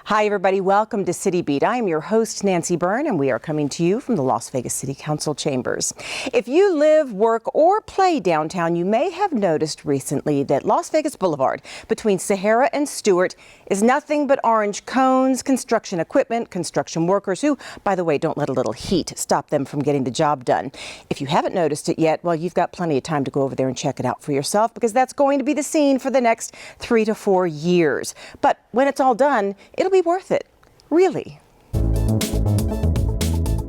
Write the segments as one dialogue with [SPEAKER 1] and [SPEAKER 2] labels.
[SPEAKER 1] Hi, everybody. Welcome to City Beat. I am your host, Nancy BYRNE, and we are coming to you from the Las Vegas City Council chambers. If you live, work, or play downtown, you may have noticed recently that Las Vegas Boulevard between Sahara and Stewart is nothing but orange cones, construction equipment, construction workers who, by the way, don't let a little heat stop them from getting the job done. If you haven't noticed it yet, well, you've got plenty of time to go over there and check it out for yourself, because that's going to be the scene for the next 3 to 4 years. But when it's all done, it'll be worth it, really.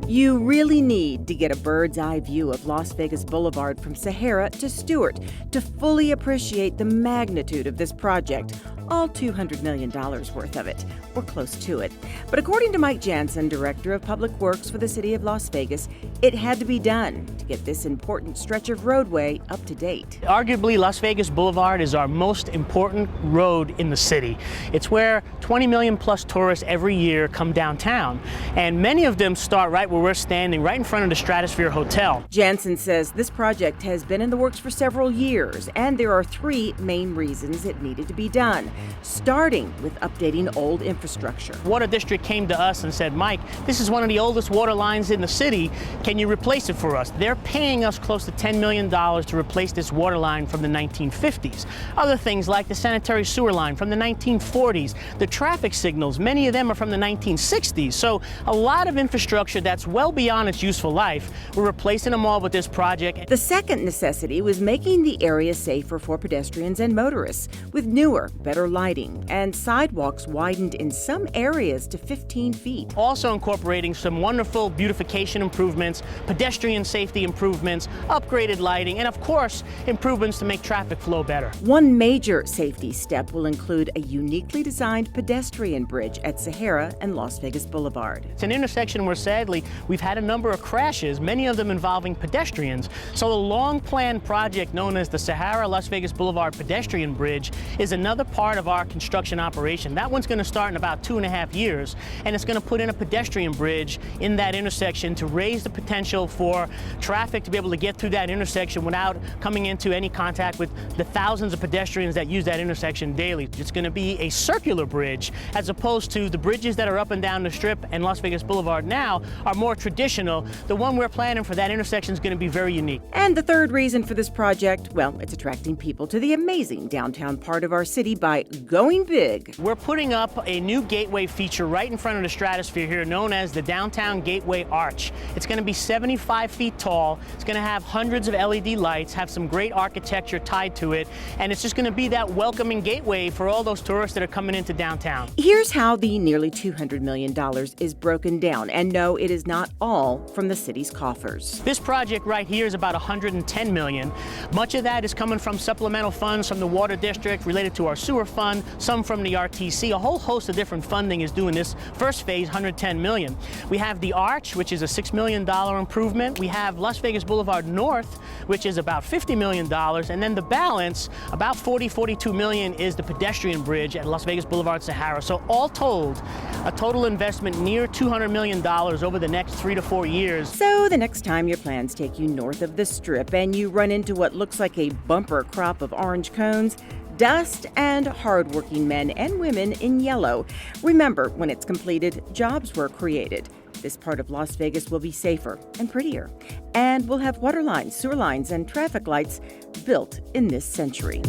[SPEAKER 1] You really need to get a bird's eye view of Las Vegas Boulevard from Sahara to Stewart to fully appreciate the magnitude of this project. All $200 million worth of it, or close to it. But according to Mike Jansen, Director of Public Works for the City of Las Vegas, it had to be done to get this important stretch of roadway up to date.
[SPEAKER 2] Arguably, Las Vegas Boulevard is our most important road in the city. It's where 20 million plus tourists every year come downtown, and many of them start right where we're standing, right in front of the Stratosphere Hotel.
[SPEAKER 1] Jansen says this project has been in the works for several years, and there are 3 main reasons it needed to be done. Starting with updating old infrastructure.
[SPEAKER 2] Water District came to us and said, Mike, this is one of the oldest water lines in the city. Can you replace it for us? They're paying us close to $10 million to replace this water line from the 1950s. Other things like the sanitary sewer line from the 1940s, the traffic signals, many of them are from the 1960s. So a lot of infrastructure that's well beyond its useful life. We're replacing them all with this project.
[SPEAKER 1] The second necessity was making the area safer for pedestrians and motorists with newer, better lighting, and sidewalks widened in some areas to 15 feet.
[SPEAKER 2] Also incorporating some wonderful beautification improvements, pedestrian safety improvements, upgraded lighting, and of course, improvements to make traffic flow better.
[SPEAKER 1] One major safety step will include a uniquely designed pedestrian bridge at Sahara and Las Vegas Boulevard.
[SPEAKER 2] It's an intersection where sadly we've had a number of crashes, many of them involving pedestrians. So the long-planned project known as the Sahara Las Vegas Boulevard Pedestrian Bridge is another part of our construction operation. That one's going to start in about 2.5 years, and it's going to put in a pedestrian bridge in that intersection to raise the potential for traffic to be able to get through that intersection without coming into any contact with the thousands of pedestrians that use that intersection daily. It's going to be a circular bridge, as opposed to the bridges that are up and down the Strip and Las Vegas Boulevard now are more traditional. The one we're planning for that intersection is going to be very unique.
[SPEAKER 1] And the third reason for this project, well, it's attracting people to the amazing downtown part of our city by going big.
[SPEAKER 2] We're putting up a new gateway feature right in front of the Stratosphere here, known as the Downtown Gateway Arch. It's going to be 75 feet tall. It's going to have hundreds of LED lights, have some great architecture tied to it, and it's just going to be that welcoming gateway for all those tourists that are coming into downtown.
[SPEAKER 1] Here's how the nearly $200 million is broken down, and no, it is not all from the city's coffers.
[SPEAKER 2] This project right here is about $110 million. Much of that is coming from supplemental funds from the Water District related to our sewer fund, some from the RTC. A whole host of different funding is doing this first phase, $110 million. We have the Arch, which is a $6 million improvement. We have Las Vegas Boulevard North, which is about $50 million. And then the balance, about $42 million, is the pedestrian bridge at Las Vegas Boulevard Sahara. So all told, a total investment near $200 million over the next 3 to 4 years.
[SPEAKER 1] So the next time your plans take you north of the Strip and you run into what looks like a bumper crop of orange cones, dust, and hardworking men and women in yellow, remember, when it's completed, jobs were created. This part of Las Vegas will be safer and prettier, and we'll have water lines, sewer lines, and traffic lights built in this century.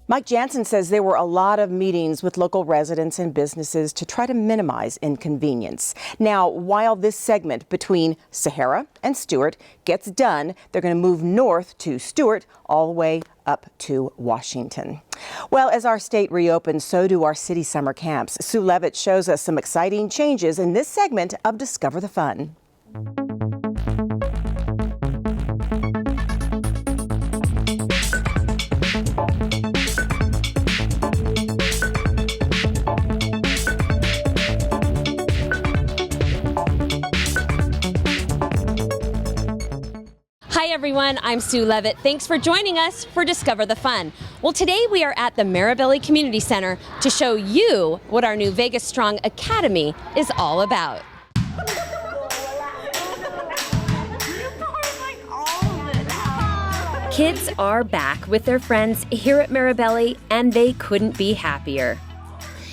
[SPEAKER 1] Mike Jansen says there were a lot of meetings with local residents and businesses to try to minimize inconvenience. Now, while this segment between Sahara and Stewart gets done, they're going to move north to Stewart all the way up to Washington. Well, as our state reopens, so do our city summer camps. Sue Levitt shows us some exciting changes in this segment of Discover the Fun.
[SPEAKER 3] Hi everyone, I'm Sue Levitt. Thanks for joining us for Discover the Fun. Well, today we are at the Marabelli Community Center to show you what our new Vegas Strong Academy is all about. Kids are back with their friends here at Mirabelli, and they couldn't be happier.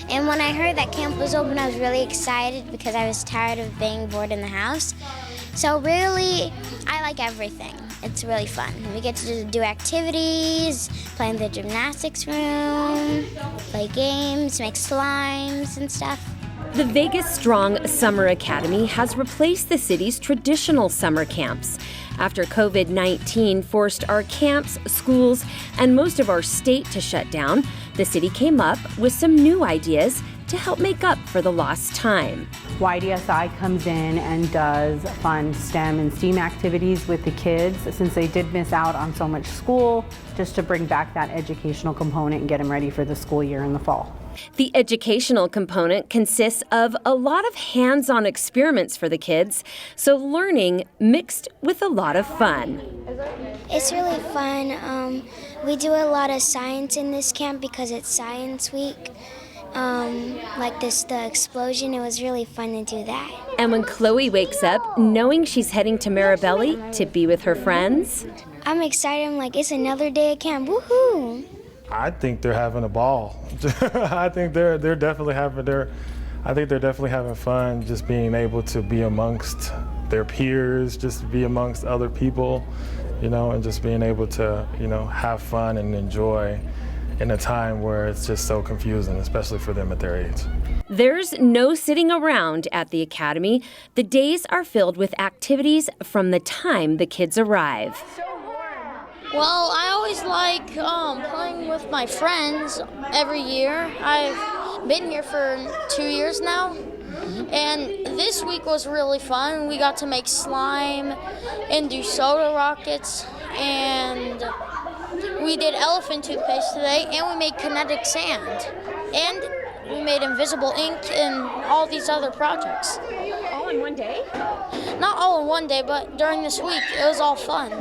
[SPEAKER 4] And when I heard that camp was open, I was really excited because I was tired of being bored in the house. So really, I like everything. It's really fun. We get to do activities, play in the gymnastics room, play games, make slimes and stuff.
[SPEAKER 3] The Vegas Strong Summer Academy has replaced the city's traditional summer camps. After COVID-19 forced our camps, schools, and most of our state to shut down, the city came up with some new ideas to help make up for the lost time.
[SPEAKER 5] YDSI comes in and does fun STEM and STEAM activities with the kids since they did miss out on so much school, just to bring back that educational component and get them ready for the school year in the fall.
[SPEAKER 3] The educational component consists of a lot of hands-on experiments for the kids, so learning mixed with a lot of fun.
[SPEAKER 4] It's really fun. We do a lot of science in this camp because it's Science Week. Like the explosion, it was really fun to do that.
[SPEAKER 3] And when Chloe wakes up, knowing she's heading to Mirabelli to be with her friends,
[SPEAKER 4] I'm excited. I'm like, it's another day at camp. Woohoo!
[SPEAKER 6] I think they're having a ball. I think they're definitely having fun, just being able to be amongst their peers, just be amongst other people, and just being able to, have fun and enjoy in a time where it's just so confusing, especially for them at their age.
[SPEAKER 3] There's no sitting around at the academy. The days are filled with activities from the time the kids arrive.
[SPEAKER 7] Well, I always like playing with my friends every year. I've been here for 2 years now, and this week was really fun. We got to make slime and do soda rockets, and we did elephant toothpaste today, and we made kinetic sand, and we made invisible ink and all these other projects.
[SPEAKER 3] All in one day?
[SPEAKER 7] Not all in one day, but during this week, it was all fun.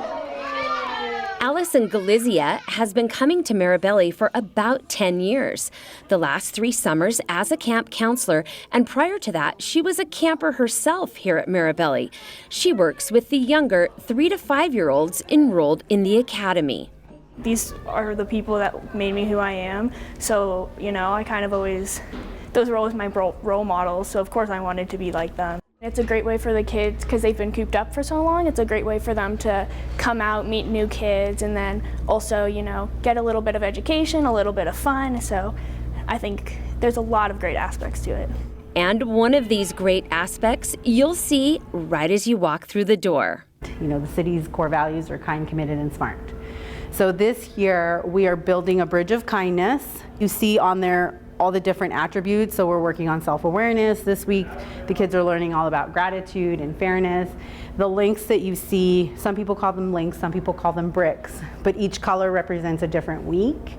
[SPEAKER 3] Allison Galizia has been coming to Mirabelli for about 10 years. The last 3 summers as a camp counselor, and prior to that, she was a camper herself here at Mirabelli. She works with the younger 3 to 5-year-olds enrolled in the academy.
[SPEAKER 8] These are the people that made me who I am, so, I kind of always, those were always my role models, so of course I wanted to be like them. It's a great way for the kids, because they've been cooped up for so long, it's a great way for them to come out, meet new kids, and then also, get a little bit of education, a little bit of fun, so I think there's a lot of great aspects to it.
[SPEAKER 3] And one of these great aspects you'll see right as you walk through the door.
[SPEAKER 5] The city's core values are kind, committed, and smart. So this year, we are building a bridge of kindness. You see on there all the different attributes. So we're working on self-awareness. This week, the kids are learning all about gratitude and fairness. The links that you see, some people call them links, some people call them bricks, but each color represents a different week.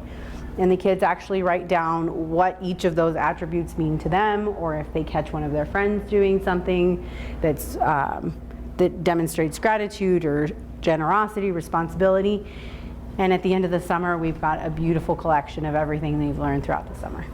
[SPEAKER 5] And the kids actually write down what each of those attributes mean to them, or if they catch one of their friends doing something that demonstrates gratitude or generosity, responsibility. And at the end of the summer, we've got a beautiful collection of everything they've learned throughout the summer.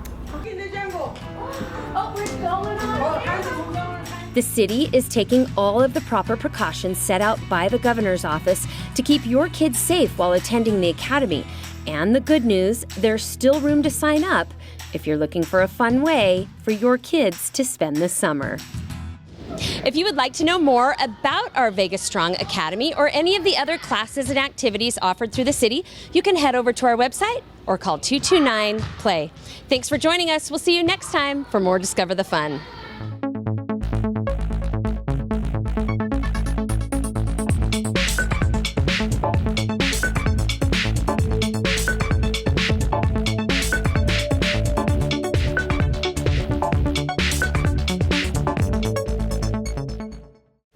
[SPEAKER 3] The city is taking all of the proper precautions set out by the governor's office to keep your kids safe while attending the academy. And the good news, there's still room to sign up if you're looking for a fun way for your kids to spend the summer. If you would like to know more about our Vegas Strong Academy or any of the other classes and activities offered through the city, you can head over to our website or call 229-PLAY. Thanks for joining us. We'll see you next time for more Discover the Fun.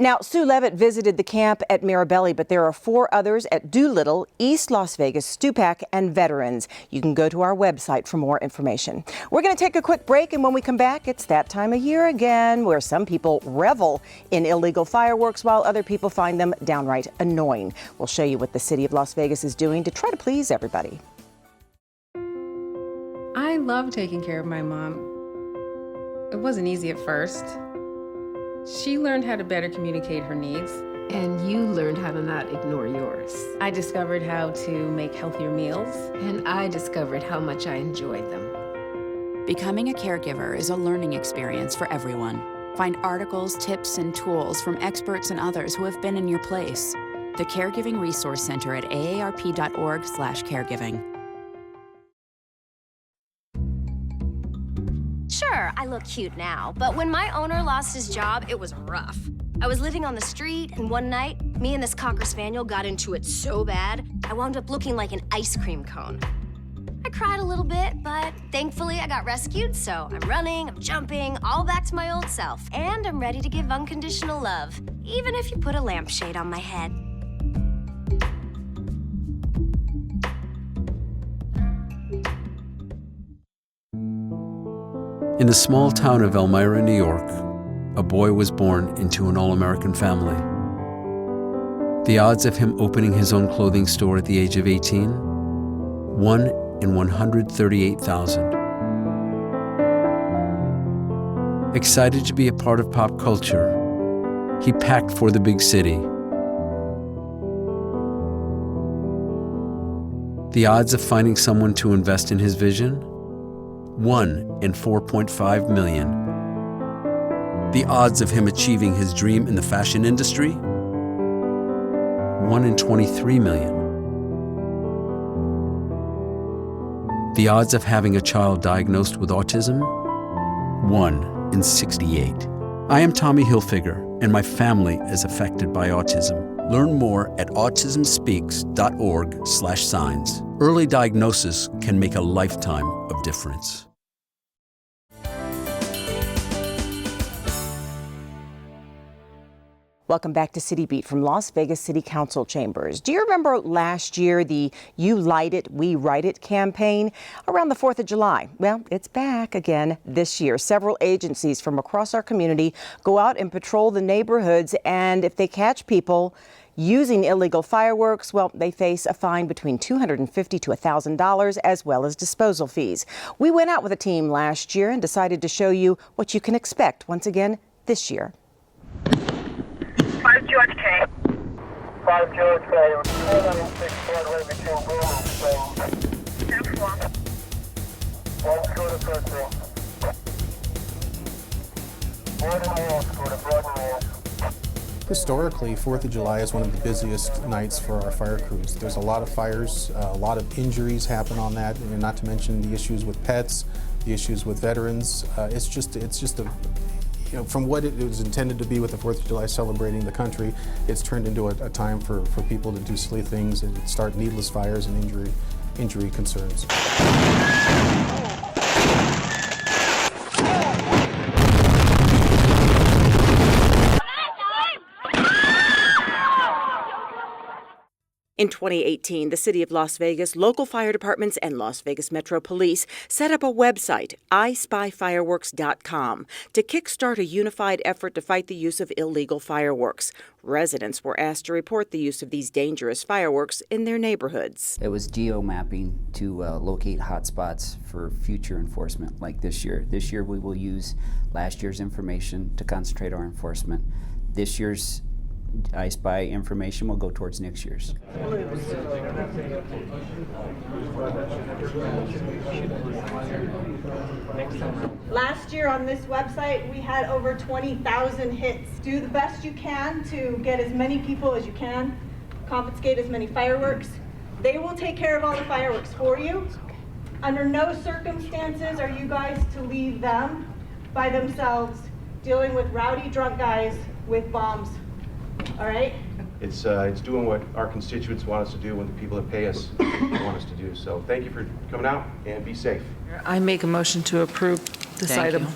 [SPEAKER 1] Now, Sue Levitt visited the camp at Mirabelli, but there are 4 others at Doolittle, East Las Vegas, Stupak, and Veterans. You can go to our website for more information. We're going to take a quick break, and when we come back, it's that time of year again where some people revel in illegal fireworks while other people find them downright annoying. We'll show you what the city of Las Vegas is doing to try to please everybody.
[SPEAKER 9] I love taking care of my mom. It wasn't easy at first. She learned how to better communicate her needs.
[SPEAKER 10] And you learned how to not ignore yours.
[SPEAKER 9] I I discovered how to make healthier meals.
[SPEAKER 10] And I discovered how much I enjoyed them.
[SPEAKER 11] Becoming a caregiver is a learning experience for everyone. Find articles, tips, and tools from experts and others who have been in your place. The Caregiving Resource Center at aarp.org/caregiving.
[SPEAKER 12] Sure, I look cute now, but when my owner lost his job, it was rough. I was living on the street, and one night, me and this Cocker Spaniel got into it so bad, I wound up looking like an ice cream cone. I cried a little bit, but thankfully I got rescued, so I'm running, I'm jumping, all back to my old self, and I'm ready to give unconditional love, even if you put a lampshade on my head.
[SPEAKER 13] In the small town of Elmira, New York, a boy was born into an all-American family. The odds of him opening his own clothing store at the age of 18? 1 in 138,000. Excited to be a part of pop culture, he packed for the big city. The odds of finding someone to invest in his vision? 1 in 4.5 million. The odds of him achieving his dream in the fashion industry? 1 in 23 million. The odds of having a child diagnosed with autism? 1 in 68. I am Tommy Hilfiger, and my family is affected by autism. Learn more at autismspeaks.org/signs. Early diagnosis can make a lifetime of difference.
[SPEAKER 1] Welcome back to City Beat from Las Vegas City Council chambers. Do you remember last year the You Light It, We Write It campaign around the 4th of July? Well, it's back again this year. Several agencies from across our community go out and patrol the neighborhoods, and if they catch people using illegal fireworks, well, they face a fine between $250 to $1,000 as well as disposal fees. We went out with a team last year and decided to show you what you can expect once again this year.
[SPEAKER 14] 5 George K. 5 George K. 496 Broadway between BRYAN and Spain. 10-4. 1 Scooter Circle. Broaden Wall Scooter, Broaden Wall.
[SPEAKER 15] Historically, 4th of July is one of the busiest nights for our fire crews. There's a lot of fires, a lot of injuries happen on that, and not to mention the issues with pets, the issues with veterans. It's just a from what it was intended to be with the 4th of July celebrating the country, it's turned into a time for people to do silly things and start needless fires and injury concerns.
[SPEAKER 1] In 2018, the City of Las Vegas, local fire departments, and Las Vegas Metro Police set up a website, ispyfireworks.com, to kickstart a unified effort to fight the use of illegal fireworks. Residents were asked to report the use of these dangerous fireworks in their neighborhoods.
[SPEAKER 16] It was geo-mapping to locate hotspots for future enforcement like this year. This year we will use last year's information to concentrate our enforcement. This year's I Spy information will go towards next year's.
[SPEAKER 17] Last year on this website, we had over 20,000 hits. Do the best you can to get as many people as you can, confiscate as many fireworks. They will take care of all the fireworks for you. Under no circumstances are you guys to leave them by themselves dealing with rowdy drunk guys with bombs. All right?
[SPEAKER 18] It's doing what our constituents want us to do when the people that pay us want us to do. So thank you for coming out and be safe.
[SPEAKER 19] I make a motion to approve this item.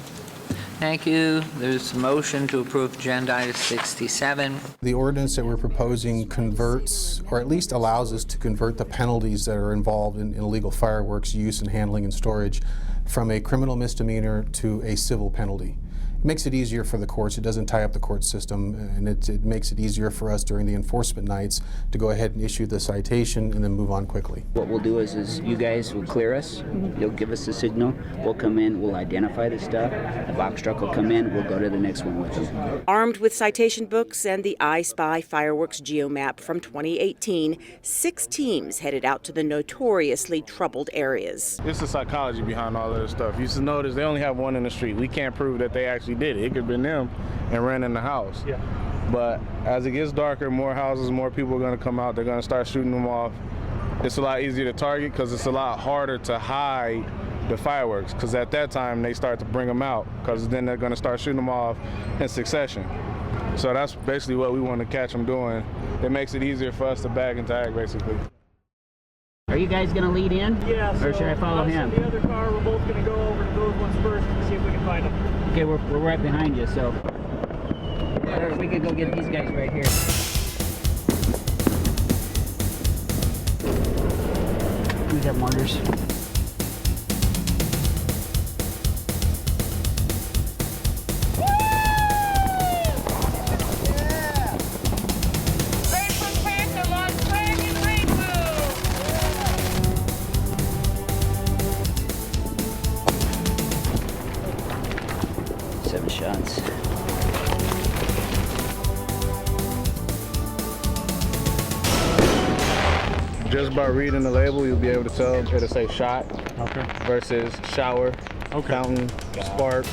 [SPEAKER 20] Thank you. There's a motion to approve agenda item 67.
[SPEAKER 15] The ordinance that we're proposing converts, or at least allows us to convert the penalties that are involved in illegal fireworks use and handling and storage from a criminal misdemeanor to a civil penalty. It makes it easier for the courts. It doesn't tie up the court system, and it makes it easier for us during the enforcement nights to go ahead and issue the citation and then move on quickly.
[SPEAKER 16] What we'll do is you guys will clear us. You'll give us the signal. We'll come in. We'll identify the stuff. The box truck will come in. We'll go to the next one with them.
[SPEAKER 1] Armed with citation books and the I Spy Fireworks geomap from 2018, 6 teams headed out to the notoriously troubled areas.
[SPEAKER 21] It's the psychology behind all of this stuff. You should notice they only have one in the street. We can't prove that they actually did it. It could have been them and ran in the house. Yeah. But as it gets darker, more houses, more people are going to come out. They're going to start shooting them off. It's a lot easier to target because it's a lot harder to hide the fireworks, because at that time they start to bring them out, because then they're going to start shooting them off in succession. So that's basically what we want to catch them doing. It makes it easier for us to bag and tag, basically.
[SPEAKER 16] Are you guys going to lead in?
[SPEAKER 22] Yeah.
[SPEAKER 16] Or should I follow him?
[SPEAKER 22] The other car, we're both going to go over to those ones first and see if we can find them.
[SPEAKER 16] Okay, we're right behind you, so we could go get these guys right here. We got mortars. Shots.
[SPEAKER 21] Just by reading the label, you'll be able to tell it'll say shot versus shower, fountain, spark.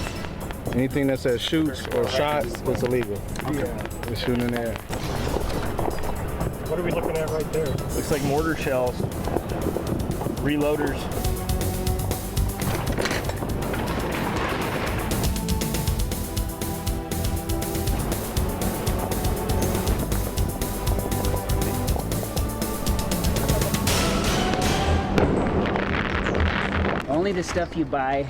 [SPEAKER 21] Anything that says shoots or shots is illegal. We're shooting in the air.
[SPEAKER 22] What are we looking at right there?
[SPEAKER 21] Looks like mortar shells, reloaders.
[SPEAKER 16] Only the stuff you buy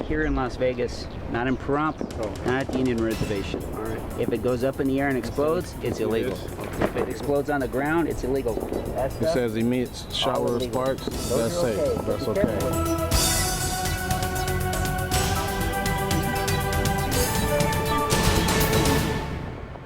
[SPEAKER 16] here in Las Vegas, not in Pahrump, not at the Indian Reservation. All right. If it goes up in the air and explodes, it's illegal. If it explodes on the ground, it's illegal.
[SPEAKER 21] It says emits shower of sparks. That's safe. That's okay.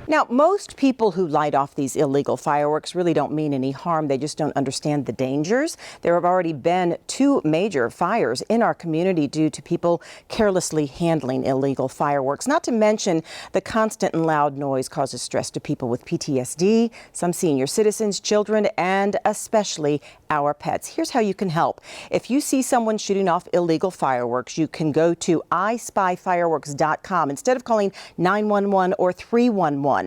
[SPEAKER 1] Now, most people who light off these illegal fireworks really don't mean any harm. They just don't understand the dangers. There have already been 2 major fires in our community due to people carelessly handling illegal fireworks. Not to mention the constant and loud noise causes stress to people with PTSD, some senior citizens, children, and especially our pets. Here's how you can help. If you see someone shooting off illegal fireworks, you can go to ispyfireworks.com instead of calling 911 or 311.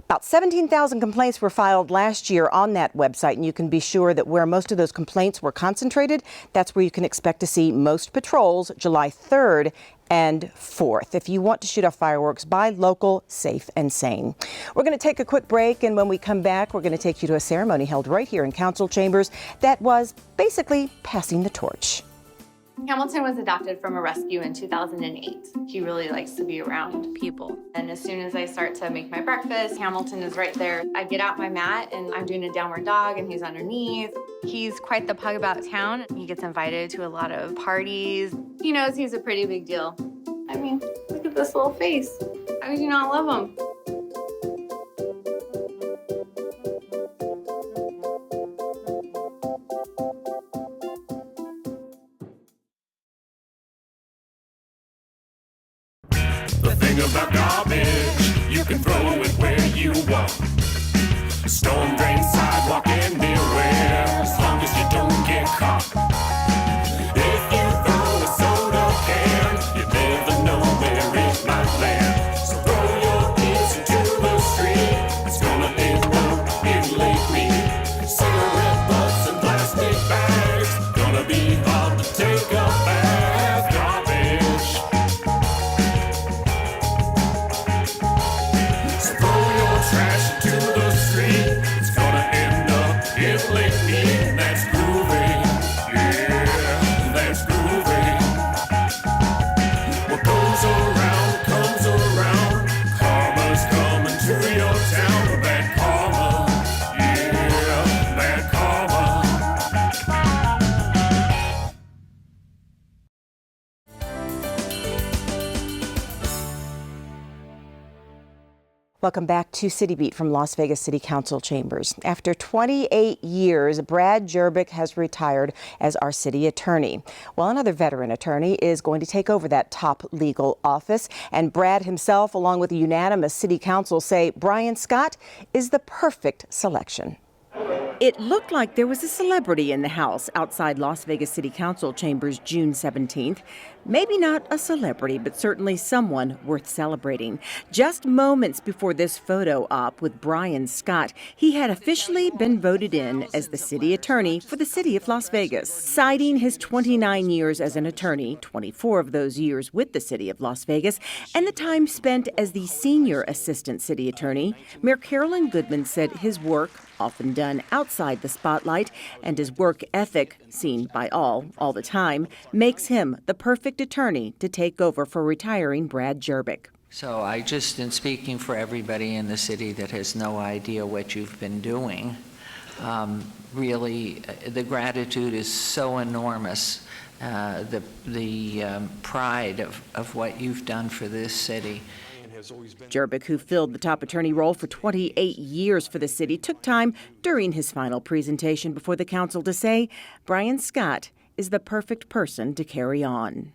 [SPEAKER 1] About 17,000 complaints were filed last year on that website, and you can be sure that where most of those complaints were concentrated, that's where you can expect to see most patrols July 3rd and 4th. If you want to shoot off fireworks, buy local, safe, and sane. We're going to take a quick break, and when we come back, we're going to take you to a ceremony held right here in council chambers that was basically passing the torch.
[SPEAKER 23] Hamilton was adopted from a rescue in 2008. He really likes to be around people. And as soon as I start to make my breakfast, Hamilton is right there. I get out my mat and I'm doing a downward dog and he's underneath. He's quite the pug about town. He gets invited to a lot of parties. He knows he's a pretty big deal. I mean, look at this little face. How could you not love him?
[SPEAKER 24] The thing about garbage, you can throw it where you want. Storm drain, sidewalk, anywhere, as long as you don't get caught. If you throw a soda can, you never know where it might land. So throw your kids into the street, it's gonna end up in Lake Mead. Cigarette butts and plastic bags, gonna be hard to take a bath. Garbage. So throw your trash into the street, it's gonna end up in Lake Mead. That's groovy, yeah, that's groovy. What goes around comes around, karma's coming to your town. Bad karma, yeah, bad karma.
[SPEAKER 1] Welcome back to City Beat from Las Vegas City Council chambers. After 28 years, Brad Jerbick has retired as our city attorney. Well, another veteran attorney is going to take over that top legal office. And Brad himself, along with the unanimous city council, say BRYAN Scott is the perfect selection. It looked like there was a celebrity in the house outside Las Vegas City Council chambers June 17th. Maybe not a celebrity, but certainly someone worth celebrating. Just moments before this photo op with BRYAN Scott, he had officially been voted in as the city attorney for the city of Las Vegas. Citing his 29 years as an attorney, 24 of those years with the city of Las Vegas, and the time spent as the senior assistant city attorney, Mayor Carolyn Goodman said his work, often done outside the spotlight, and his work ethic, seen by all the time, makes him the perfect attorney to take over for retiring Brad Jerbick.
[SPEAKER 20] So I just, in speaking for everybody in the city that has no idea what you've been doing, really the gratitude is so enormous, the pride of what you've done for this city.
[SPEAKER 1] Jerbick, who filled the top attorney role for 28 years for the city, took time during his final presentation before the council to say BRYAN Scott is the perfect person to carry on.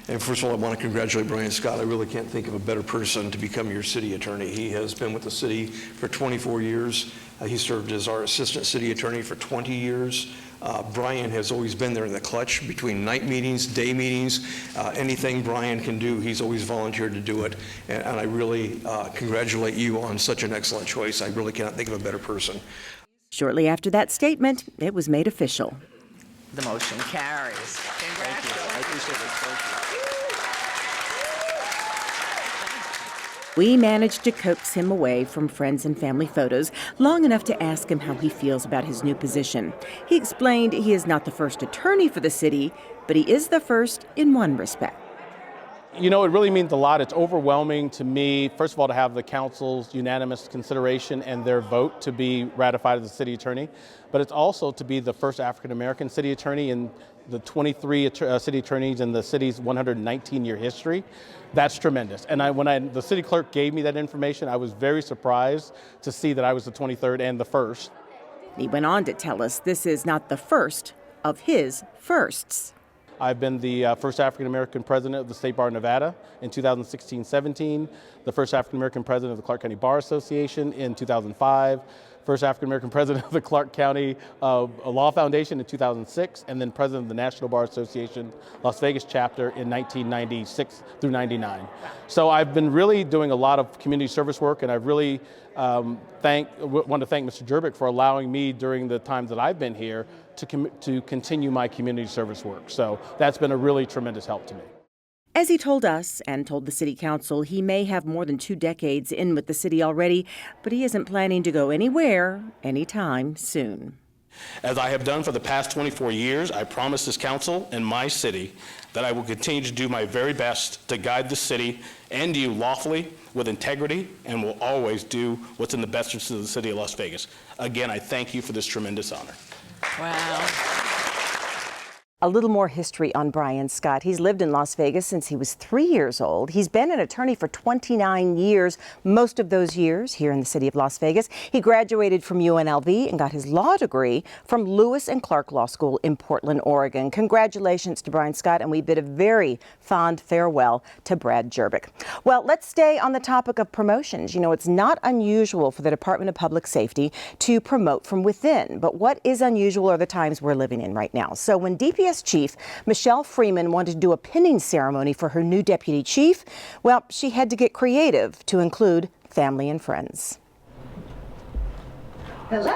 [SPEAKER 2] And first of all, I want to congratulate BRYAN Scott. I really can't think of a better person to become your city attorney. He has been with the city for 24 years. He served as our assistant city attorney for 20 years. BRYAN has always been there in the clutch between night meetings, day meetings, anything BRYAN can do, he's always volunteered to do it. And I really congratulate you on such an excellent choice. I really cannot think of a better person.
[SPEAKER 1] Shortly after that statement, it was made official.
[SPEAKER 20] The motion carries. Congratulations.
[SPEAKER 2] I appreciate it. Thank you.
[SPEAKER 1] We managed to coax him away from friends and family photos long enough to ask him how he feels about his new position. He explained he is not the first attorney for the city, but he is the first in one respect.
[SPEAKER 4] You know, it really means a lot. It's overwhelming to me, first of all, to have the council's unanimous consideration and their vote to be ratified as the city attorney, but it's also to be the first African-American city attorney in the 23 city attorneys in the city's 119-year history. That's tremendous. And when the city clerk gave me that information, I was very surprised to see that I was the 23rd and the first.
[SPEAKER 1] He went on to tell us this is not the first of his firsts.
[SPEAKER 4] I've been the first African-American president of the State Bar of Nevada in 2016-17, the first African-American president of the Clark County Bar Association in 2005, first African-American president of the Clark County Law Foundation in 2006, and then president of the National Bar Association Las Vegas chapter in 1996 through 99. So I've been really doing a lot of community service work, and I really want to thank Mr. Jerbick for allowing me during the times that I've been here to continue my community service work. So that's been a really tremendous help to me.
[SPEAKER 1] As he told us and told the city council, he may have more than 2 decades in with the city already, but he isn't planning to go anywhere anytime soon.
[SPEAKER 2] As I have done for the past 24 years, I promise this council and my city that I will continue to do my very best to guide the city and you lawfully with integrity, and will always do what's in the best interest of the city of Las Vegas. Again, I thank you for this tremendous honor.
[SPEAKER 1] Wow. A little more history on BRYAN Scott. He's lived in Las Vegas since he was 3 years old. He's been an attorney for 29 years, most of those years here in the city of Las Vegas. He graduated from UNLV and got his law degree from Lewis and Clark Law School in Portland, Oregon. Congratulations to BRYAN Scott, and we bid a very fond farewell to Brad Jerbick. Well, let's stay on the topic of promotions. You know, it's not unusual for the Department of Public Safety to promote from within, but what is unusual are the times we're living in right now. So when DPS Chief MICHELE FREEMAN wanted to do a pinning ceremony for her new deputy chief, well, she had to get creative to include family and friends.
[SPEAKER 6] Hello!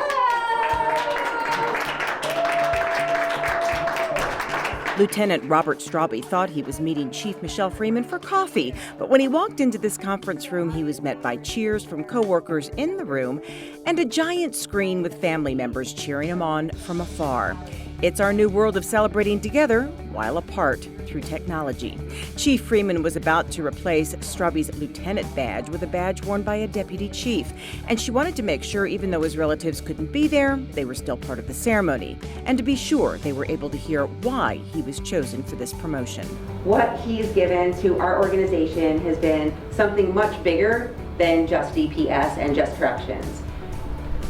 [SPEAKER 1] Lieutenant Robert Strawby thought he was meeting Chief MICHELE FREEMAN for coffee, but when he walked into this conference room, he was met by cheers from coworkers in the room and a giant screen with family members cheering him on from afar. It's our new world of celebrating together while apart through technology. Chief Freeman was about to replace Straubbe's lieutenant badge with a badge worn by a deputy chief, and she wanted to make sure even though his relatives couldn't be there, they were still part of the ceremony, and to be sure they were able to hear why he was chosen for this promotion.
[SPEAKER 5] What he's given to our organization has been something much bigger than just DPS and just corrections.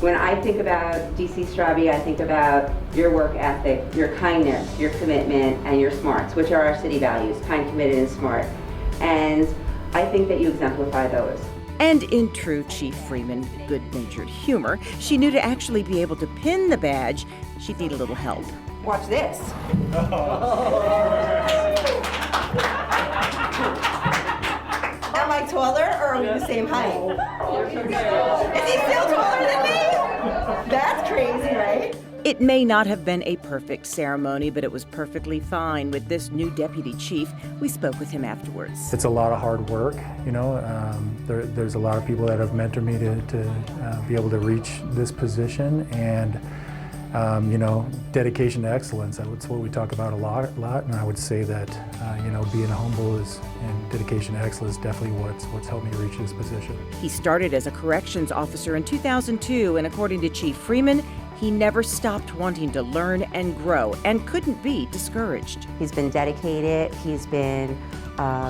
[SPEAKER 5] When I think about DC Straubbe, I think about your work ethic, your kindness, your commitment, and your smarts, which are our city values, kind, committed, and smart. And I think that you exemplify those.
[SPEAKER 1] And in true Chief Freeman good-natured humor, she knew to actually be able to pin the badge, she'd need a little help.
[SPEAKER 5] Watch this. Am I taller or are we the same height? Is he still taller than me? That's crazy, right?
[SPEAKER 1] It may not have been a perfect ceremony, but it was perfectly fine with this new deputy chief. We spoke with him afterwards.
[SPEAKER 6] It's a lot of hard work, you know. There's a lot of people that have mentored me to be able to reach this position, and you know, dedication to excellence. That's what we talk about a lot, and I would say that you know, being humble and dedication to excellence is definitely what's helped me reach this position.
[SPEAKER 1] He started as a corrections officer in 2002, and according to Chief Freeman, he never stopped wanting to learn and grow and couldn't be discouraged.
[SPEAKER 5] He's been dedicated. He's been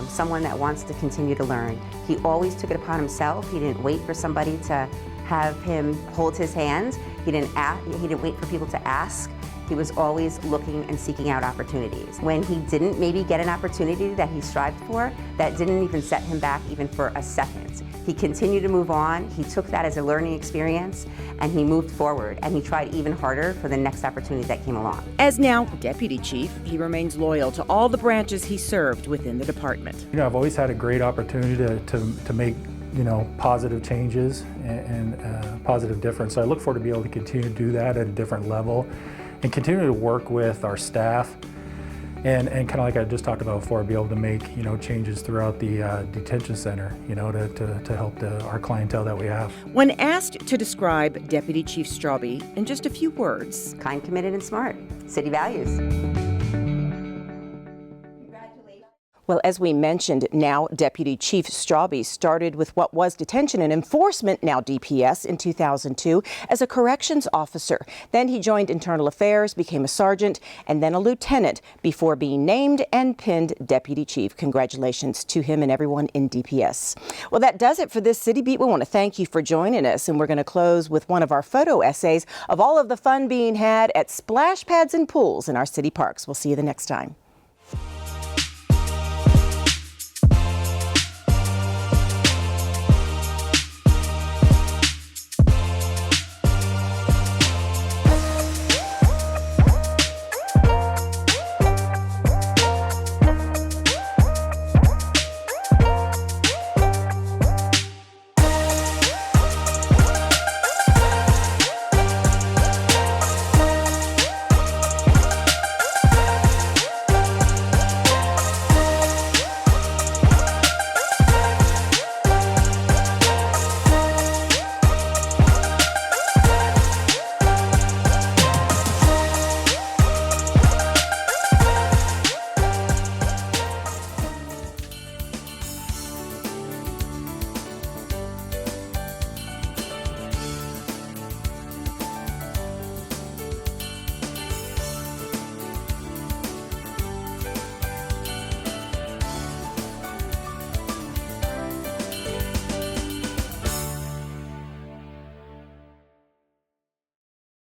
[SPEAKER 5] someone that wants to continue to learn. He always took it upon himself. He didn't wait for somebody to have him hold his hand. He didn't wait for people to ask. He was always looking and seeking out opportunities. When he didn't maybe get an opportunity that he strived for, that didn't even set him back even for a second. He continued to move on. He took that as a learning experience, and he moved forward, and he tried even harder for the next opportunity that came along.
[SPEAKER 1] As now deputy chief, he remains loyal to all the branches he served within the department.
[SPEAKER 6] You know, I've always had a great opportunity to make, you know, positive changes and positive difference. So I look forward to be able to continue to do that at a different level and continue to work with our staff and kind of like I just talked about before, be able to make, you know, changes throughout the detention center, you know, to help our clientele that we have.
[SPEAKER 1] When asked to describe Deputy Chief Straubbe in just a few words:
[SPEAKER 5] kind, committed, and smart. City values.
[SPEAKER 1] Well, as we mentioned, now Deputy Chief Straubbe started with what was detention and enforcement, now DPS, in 2002 as a corrections officer. Then he joined internal affairs, became a sergeant, and then a lieutenant before being named and pinned deputy chief. Congratulations to him and everyone in DPS. Well, that does it for this City Beat. We want to thank you for joining us, and we're going to close with one of our photo essays of all of the fun being had at splash pads and pools in our city parks. We'll see you the next time.